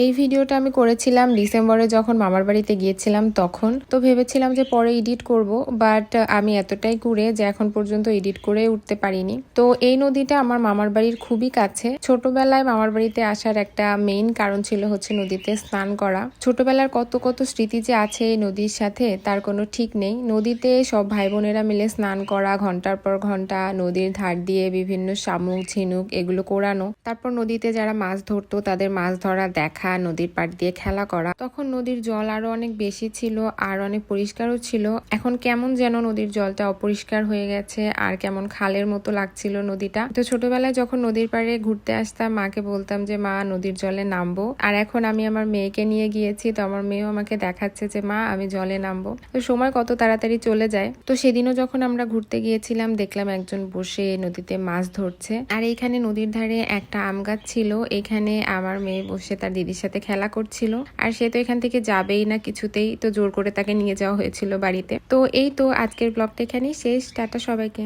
এই ভিডিওটা আমি করেছিলাম ডিসেম্বরে যখন মামার বাড়িতে গিয়েছিলাম তখন। তো ভেবেছিলাম যে পরে এডিট করব, বাট আমি এতটাই ঘুরে যে এখন পর্যন্ত এডিট করে উঠতে পারিনি। তো এই নদীটা আমার মামার বাড়ির খুবই কাছে। ছোটবেলায় মামার বাড়িতে আসার একটা মেইন কারণ ছিল হচ্ছে নদীতে স্নান করা। ছোটবেলার কত কত স্মৃতি যে আছে এই নদীর সাথে তার কোনো ঠিক নেই। নদীতে সব ভাই বোনেরা মিলে স্নান করা, ঘন্টার পর ঘন্টা নদীর ধার দিয়ে বিভিন্ন শামুক ঝিনুক এগুলো কোরানো, তারপর নদীতে যারা মাছ ধরতো তাদের মাছ ধরা দেখা, নদীর পাড় দিয়ে খেলা করা। তখন নদীর জল আরো অনেক বেশি ছিল আর অনেক পরিষ্কারও ছিল। এখন কেমন যেন নদীর জলটা অপরিষ্কার হয়ে গেছে আর কেমন খালের মতো লাগছিল নদীটা। তো ছোটবেলায় যখন নদীর পাড়ে ঘুরতে আসতাম মাকে বলতাম যে মা নদীর জলে নামবো, আর এখন আমি আমার মেয়েকে নিয়ে গিয়েছি, তো আমার মেয়েও আমাকে দেখাচ্ছে যে মা আমি জলে নামবো। তো সময় কত তাড়াতাড়ি চলে যায়। তো সেদিনও যখন আমরা ঘুরতে গিয়েছিলাম দেখলাম একজন বসে নদীতে মাছ ধরছে, আর এইখানে নদীর ধারে একটা আম গাছ ছিল, এখানে আমার মেয়ে বসে তার দিদির সাথে খেলা করছিল। আর সে তো এখান থেকে যাবেই না কিছুতেই, তো জোর করে তাকে নিয়ে যাওয়া হয়েছিল বাড়িতে। তো এই তো আজকের ব্লগটা এখানেই শেষ। টাটা সবাইকে।